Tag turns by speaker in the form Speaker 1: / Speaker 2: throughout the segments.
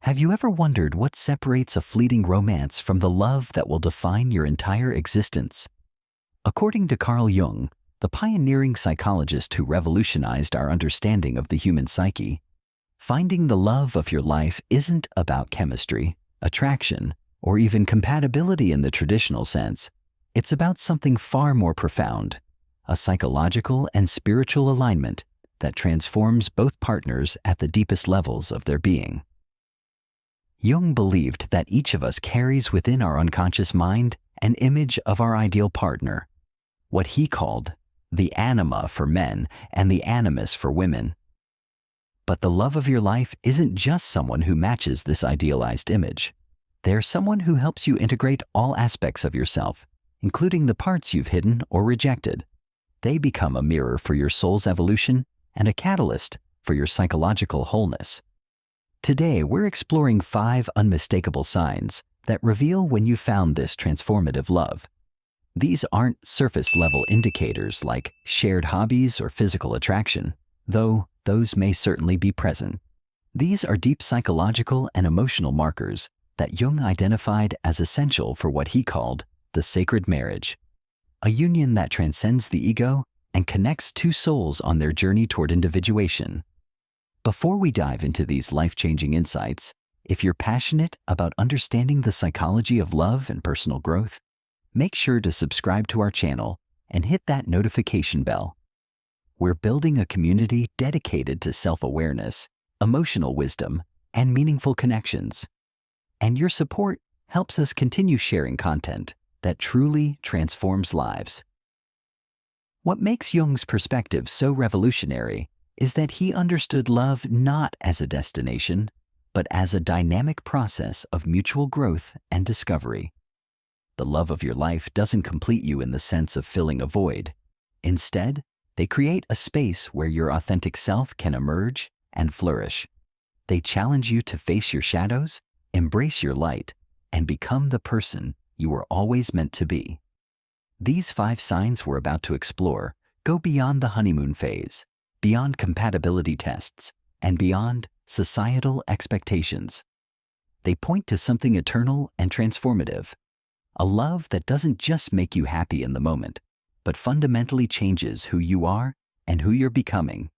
Speaker 1: Have you ever wondered what separates a fleeting romance from the love that will define your entire existence? According to Carl Jung, the pioneering psychologist who revolutionized our understanding of the human psyche, finding the love of your life isn't about chemistry, attraction, or even compatibility in the traditional sense. It's about something far more profound, a psychological and spiritual alignment that transforms both partners at the deepest levels of their being. Jung believed that each of us carries within our unconscious mind an image of our ideal partner, what he called the anima for men and the animus for women. But the love of your life isn't just someone who matches this idealized image. They're someone who helps you integrate all aspects of yourself, including the parts you've hidden or rejected. They become a mirror for your soul's evolution and a catalyst for your psychological wholeness. Today, we're exploring 5 unmistakable signs that reveal when you found this transformative love. These aren't surface-level indicators like shared hobbies or physical attraction, though those may certainly be present. These are deep psychological and emotional markers that Jung identified as essential for what he called the sacred marriage, a union that transcends the ego and connects 2 souls on their journey toward individuation. Before we dive into these life-changing insights, if you're passionate about understanding the psychology of love and personal growth, make sure to subscribe to our channel and hit that notification bell. We're building a community dedicated to self-awareness, emotional wisdom, and meaningful connections. And your support helps us continue sharing content that truly transforms lives. What makes Jung's perspective so revolutionary is that he understood love not as a destination, but as a dynamic process of mutual growth and discovery. The love of your life doesn't complete you in the sense of filling a void. Instead, they create a space where your authentic self can emerge and flourish. They challenge you to face your shadows, embrace your light, and become the person you were always meant to be. These 5 signs we're about to explore go beyond the honeymoon phase, beyond compatibility tests, and beyond societal expectations. They point to something eternal and transformative, a love that doesn't just make you happy in the moment, but fundamentally changes who you are and who you're becoming.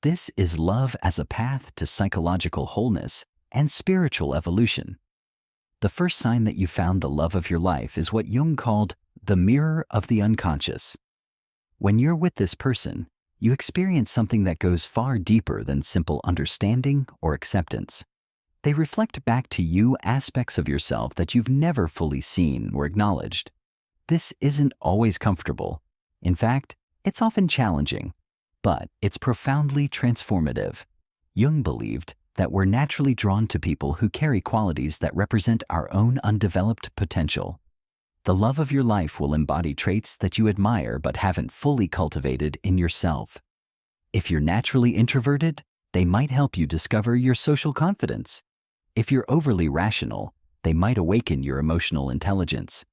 Speaker 1: This is love as a path to psychological wholeness and spiritual evolution. The first sign that you found the love of your life is what Jung called the mirror of the unconscious. When you're with this person, you experience something that goes far deeper than simple understanding or acceptance. They reflect back to you aspects of yourself that you've never fully seen or acknowledged. This isn't always comfortable. In fact, it's often challenging, but it's profoundly transformative. Jung believed that we're naturally drawn to people who carry qualities that represent our own undeveloped potential. The love of your life will embody traits that you admire but haven't fully cultivated in yourself. If you're naturally introverted, they might help you discover your social confidence. If you're overly rational, they might awaken your emotional intelligence.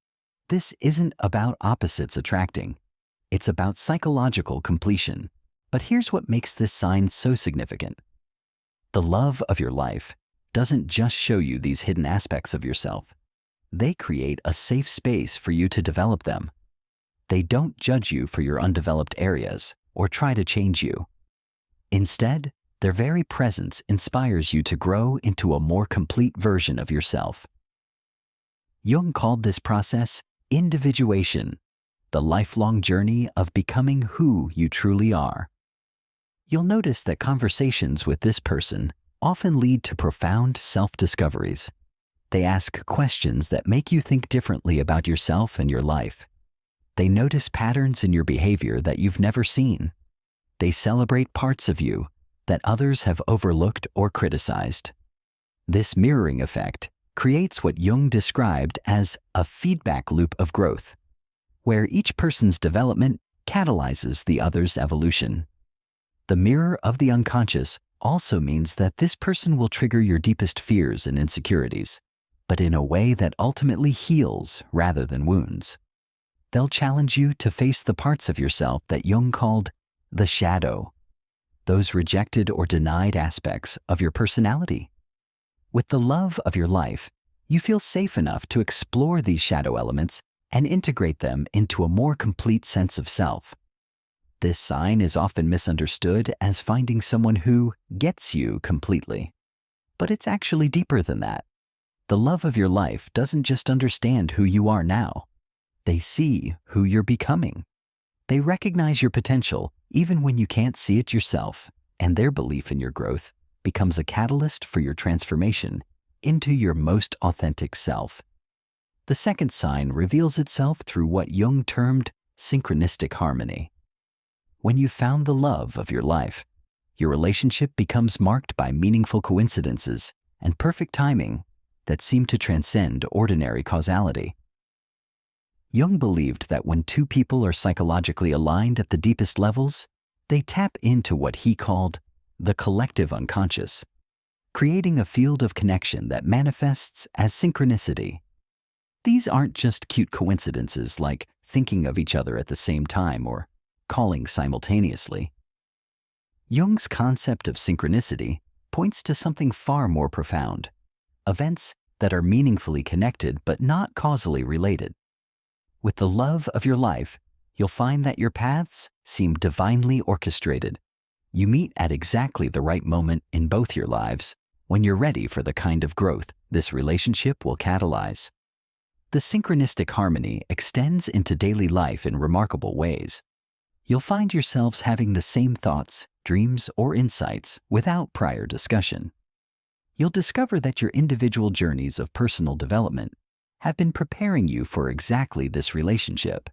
Speaker 1: This isn't about opposites attracting. It's about psychological completion. But here's what makes this sign so significant. The love of your life doesn't just show you these hidden aspects of yourself. They create a safe space for you to develop them. They don't judge you for your undeveloped areas or try to change you. Instead, their very presence inspires you to grow into a more complete version of yourself. Jung called this process individuation, the lifelong journey of becoming who you truly are. You'll notice that conversations with this person often lead to profound self-discoveries. They ask questions that make you think differently about yourself and your life. They notice patterns in your behavior that you've never seen. They celebrate parts of you that others have overlooked or criticized. This mirroring effect creates what Jung described as a feedback loop of growth, where each person's development catalyzes the other's evolution. The mirror of the unconscious also means that this person will trigger your deepest fears and insecurities, but in a way that ultimately heals rather than wounds. They'll challenge you to face the parts of yourself that Jung called the shadow, those rejected or denied aspects of your personality. With the love of your life, you feel safe enough to explore these shadow elements and integrate them into a more complete sense of self. This sign is often misunderstood as finding someone who gets you completely. But it's actually deeper than that. The love of your life doesn't just understand who you are now. They see who you're becoming. They recognize your potential even when you can't see it yourself, and their belief in your growth becomes a catalyst for your transformation into your most authentic self. The second sign reveals itself through what Jung termed synchronistic harmony. When you found the love of your life, your relationship becomes marked by meaningful coincidences and perfect timing that seem to transcend ordinary causality. Jung believed that when two people are psychologically aligned at the deepest levels, they tap into what he called the collective unconscious, creating a field of connection that manifests as synchronicity. These aren't just cute coincidences like thinking of each other at the same time or calling simultaneously. Jung's concept of synchronicity points to something far more profound: events that are meaningfully connected but not causally related. With the love of your life, you'll find that your paths seem divinely orchestrated. You meet at exactly the right moment in both your lives when you're ready for the kind of growth this relationship will catalyze. The synchronistic harmony extends into daily life in remarkable ways. You'll find yourselves having the same thoughts, dreams, or insights without prior discussion. You'll discover that your individual journeys of personal development have been preparing you for exactly this relationship.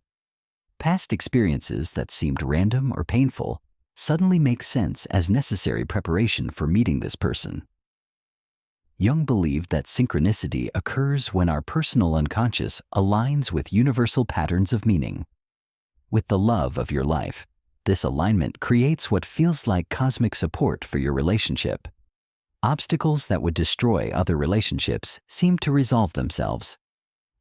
Speaker 1: Past experiences that seemed random or painful suddenly make sense as necessary preparation for meeting this person. Jung believed that synchronicity occurs when our personal unconscious aligns with universal patterns of meaning. With the love of your life, this alignment creates what feels like cosmic support for your relationship. Obstacles that would destroy other relationships seem to resolve themselves.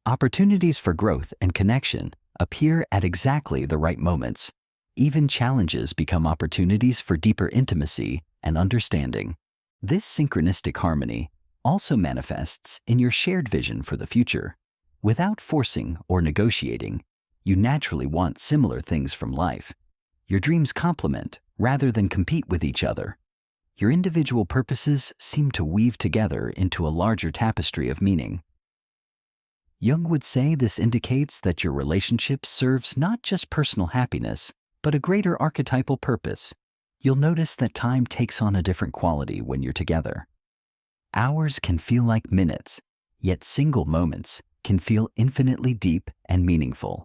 Speaker 1: Opportunities for growth and connection appear at exactly the right moments. Even challenges become opportunities for deeper intimacy and understanding. This synchronistic harmony also manifests in your shared vision for the future. Without forcing or negotiating, you naturally want similar things from life. Your dreams complement rather than compete with each other. Your individual purposes seem to weave together into a larger tapestry of meaning. Jung would say this indicates that your relationship serves not just personal happiness, but a greater archetypal purpose. You'll notice that time takes on a different quality when you're together. Hours can feel like minutes, yet single moments can feel infinitely deep and meaningful.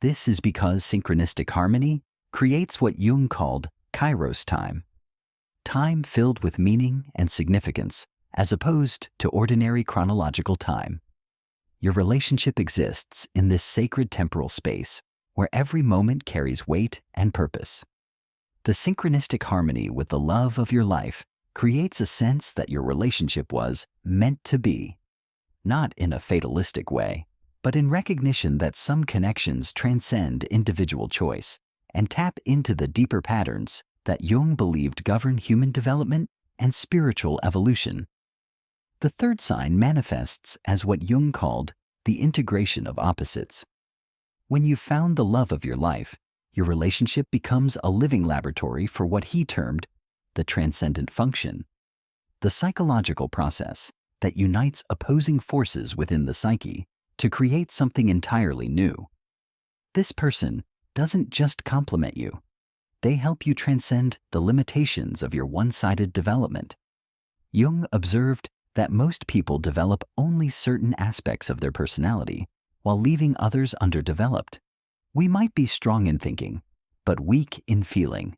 Speaker 1: This is because synchronistic harmony creates what Jung called kairos time. Time filled with meaning and significance, as opposed to ordinary chronological time. Your relationship exists in this sacred temporal space where every moment carries weight and purpose. The synchronistic harmony with the love of your life creates a sense that your relationship was meant to be, not in a fatalistic way, but in recognition that some connections transcend individual choice and tap into the deeper patterns that Jung believed govern human development and spiritual evolution. The third sign manifests as what Jung called the integration of opposites. When you've found the love of your life, your relationship becomes a living laboratory for what he termed the transcendent function, the psychological process that unites opposing forces within the psyche to create something entirely new. This person doesn't just complement you. They help you transcend the limitations of your one-sided development. Jung observed that most people develop only certain aspects of their personality while leaving others underdeveloped. We might be strong in thinking, but weak in feeling,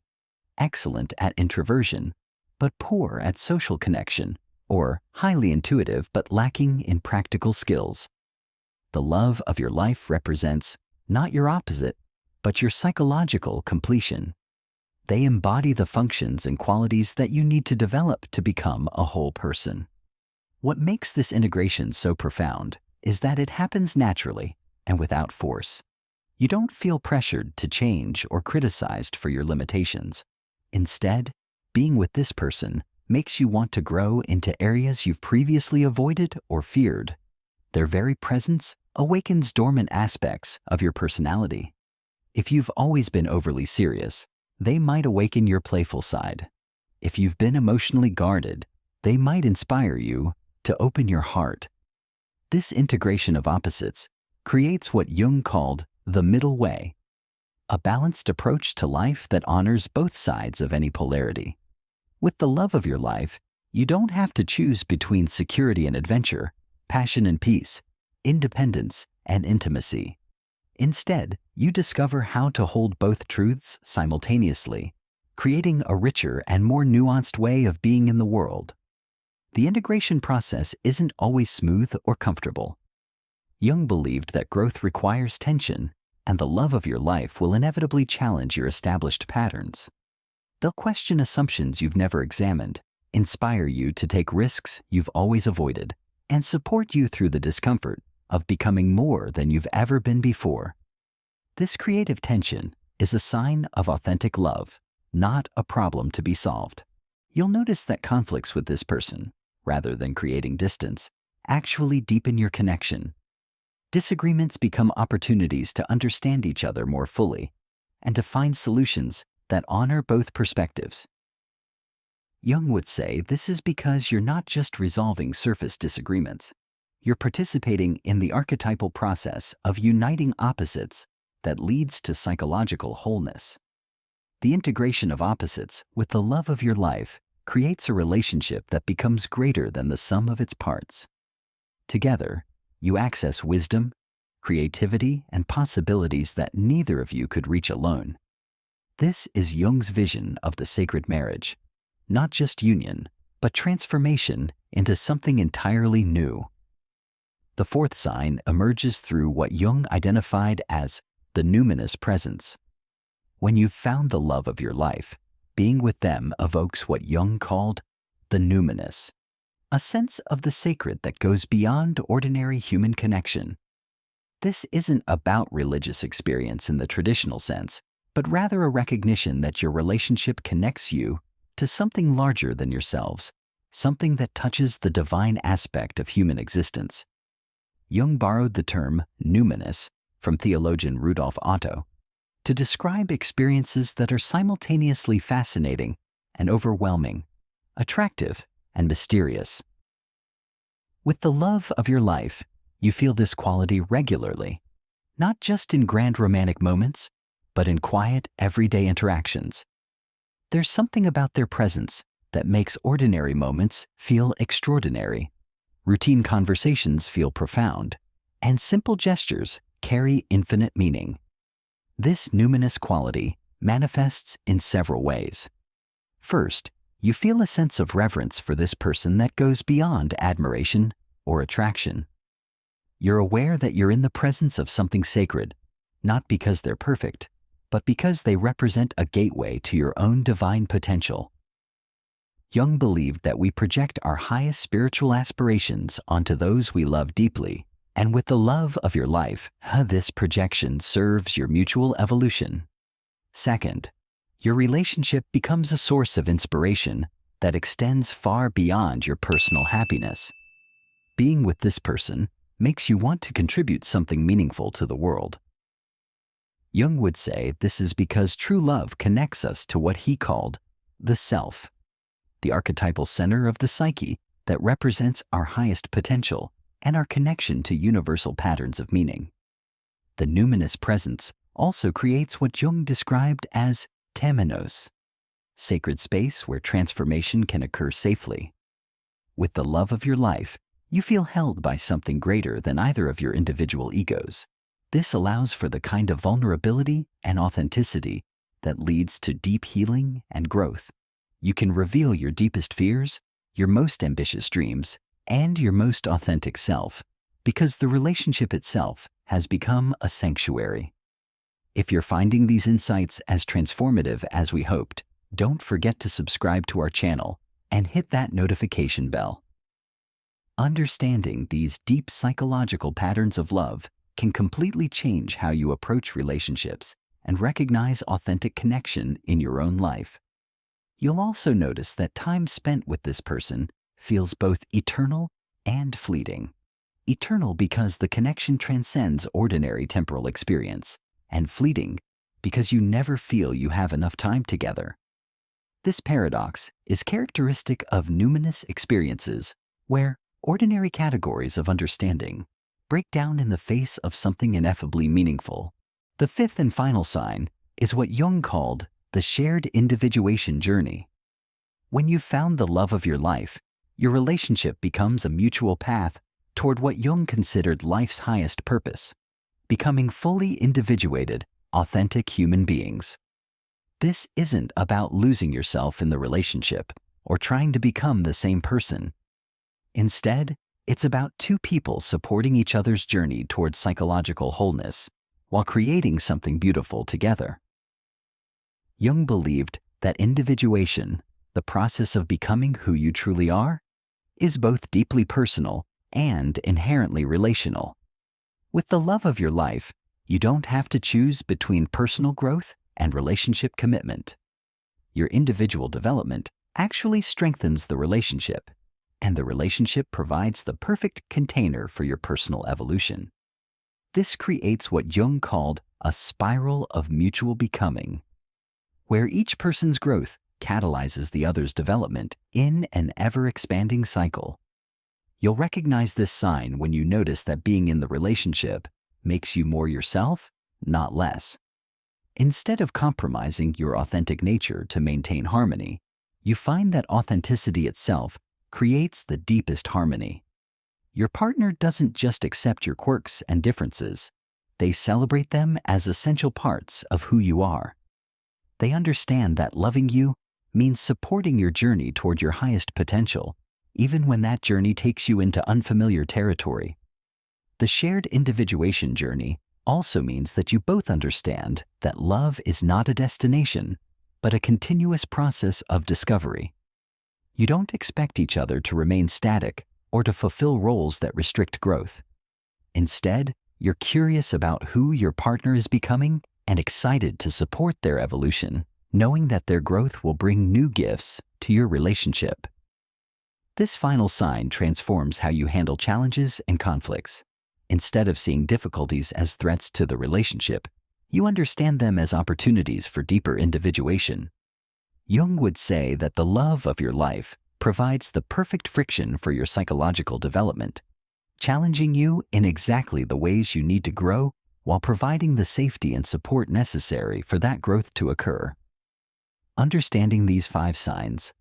Speaker 1: excellent at introversion, but poor at social connection, or highly intuitive but lacking in practical skills. The love of your life represents not your opposite, but your psychological completion. They embody the functions and qualities that you need to develop to become a whole person. What makes this integration so profound is that it happens naturally and without force. You don't feel pressured to change or criticized for your limitations. Instead, being with this person makes you want to grow into areas you've previously avoided or feared. Their very presence awakens dormant aspects of your personality. If you've always been overly serious, they might awaken your playful side. If you've been emotionally guarded, they might inspire you to open your heart. This integration of opposites creates what Jung called the middle way, a balanced approach to life that honors both sides of any polarity. With the love of your life, you don't have to choose between security and adventure, passion and peace, independence and intimacy. Instead, you discover how to hold both truths simultaneously, creating a richer and more nuanced way of being in the world. The integration process isn't always smooth or comfortable. Jung believed that growth requires tension, and the love of your life will inevitably challenge your established patterns. They'll question assumptions you've never examined, inspire you to take risks you've always avoided, and support you through the discomfort of becoming more than you've ever been before. This creative tension is a sign of authentic love, not a problem to be solved. You'll notice that conflicts with this person, rather than creating distance, actually deepen your connection. Disagreements become opportunities to understand each other more fully and to find solutions that honor both perspectives. Jung would say this is because you're not just resolving surface disagreements. You're participating in the archetypal process of uniting opposites that leads to psychological wholeness. The integration of opposites with the love of your life creates a relationship that becomes greater than the sum of its parts. Together, you access wisdom, creativity, and possibilities that neither of you could reach alone. This is Jung's vision of the sacred marriage, not just union, but transformation into something entirely new. The fourth sign emerges through what Jung identified as the Numinous presence. When you've found the love of your life, being with them evokes what Jung called the Numinous, a sense of the sacred that goes beyond ordinary human connection. This isn't about religious experience in the traditional sense, but rather a recognition that your relationship connects you to something larger than yourselves, something that touches the divine aspect of human existence. Jung borrowed the term numinous from theologian Rudolf Otto to describe experiences that are simultaneously fascinating and overwhelming, attractive and mysterious. With the love of your life, you feel this quality regularly, not just in grand romantic moments, but in quiet, everyday interactions. There's something about their presence that makes ordinary moments feel extraordinary, routine conversations feel profound, and simple gestures carry infinite meaning. This numinous quality manifests in several ways. First, you feel a sense of reverence for this person that goes beyond admiration or attraction. You're aware that you're in the presence of something sacred, not because they're perfect, but because they represent a gateway to your own divine potential. Jung believed that we project our highest spiritual aspirations onto those we love deeply, and with the love of your life, this projection serves your mutual evolution. Second, your relationship becomes a source of inspiration that extends far beyond your personal happiness. Being with this person makes you want to contribute something meaningful to the world. Jung would say this is because true love connects us to what he called the self, the archetypal center of the psyche that represents our highest potential and our connection to universal patterns of meaning. The numinous presence also creates what Jung described as temenos, sacred space where transformation can occur safely. With the love of your life, you feel held by something greater than either of your individual egos. This allows for the kind of vulnerability and authenticity that leads to deep healing and growth. You can reveal your deepest fears, your most ambitious dreams, and your most authentic self, because the relationship itself has become a sanctuary. If you're finding these insights as transformative as we hoped, don't forget to subscribe to our channel and hit that notification bell. Understanding these deep psychological patterns of love can completely change how you approach relationships and recognize authentic connection in your own life. You'll also notice that time spent with this person feels both eternal and fleeting. Eternal because the connection transcends ordinary temporal experience, and fleeting because you never feel you have enough time together. This paradox is characteristic of numinous experiences, where ordinary categories of understanding break down in the face of something ineffably meaningful. The fifth and final sign is what Jung called the shared individuation journey. When you've found the love of your life, your relationship becomes a mutual path toward what Jung considered life's highest purpose, becoming fully individuated, authentic human beings. This isn't about losing yourself in the relationship or trying to become the same person. Instead, it's about two people supporting each other's journey towards psychological wholeness while creating something beautiful together. Jung believed that individuation, the process of becoming who you truly are, is both deeply personal and inherently relational. With the love of your life, you don't have to choose between personal growth and relationship commitment. Your individual development actually strengthens the relationship, and the relationship provides the perfect container for your personal evolution. This creates what Jung called a spiral of mutual becoming, where each person's growth catalyzes the other's development in an ever-expanding cycle. You'll recognize this sign when you notice that being in the relationship makes you more yourself, not less. Instead of compromising your authentic nature to maintain harmony, you find that authenticity itself creates the deepest harmony. Your partner doesn't just accept your quirks and differences, they celebrate them as essential parts of who you are. They understand that loving you means supporting your journey toward your highest potential, even when that journey takes you into unfamiliar territory. The shared individuation journey also means that you both understand that love is not a destination, but a continuous process of discovery. You don't expect each other to remain static or to fulfill roles that restrict growth. Instead, you're curious about who your partner is becoming and excited to support their evolution, knowing that their growth will bring new gifts to your relationship. This final sign transforms how you handle challenges and conflicts. Instead of seeing difficulties as threats to the relationship, you understand them as opportunities for deeper individuation. Jung would say that the love of your life provides the perfect friction for your psychological development, challenging you in exactly the ways you need to grow while providing the safety and support necessary for that growth to occur. Understanding these 5 signs,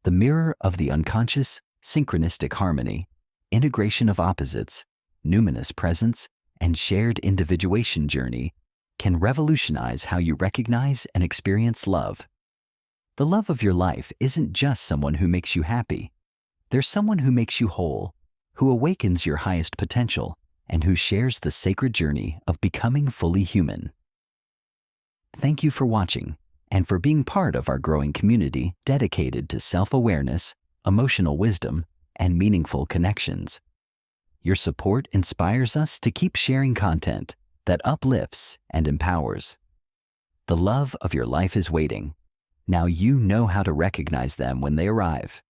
Speaker 1: the mirror of the unconscious, synchronistic harmony, integration of opposites, numinous presence, and shared individuation journey can revolutionize how you recognize and experience love. The love of your life isn't just someone who makes you happy. There's someone who makes you whole, who awakens your highest potential, and who shares the sacred journey of becoming fully human. Thank you for watching and for being part of our growing community dedicated to self-awareness, emotional wisdom, and meaningful connections. Your support inspires us to keep sharing content that uplifts and empowers. The love of your life is waiting. Now you know how to recognize them when they arrive.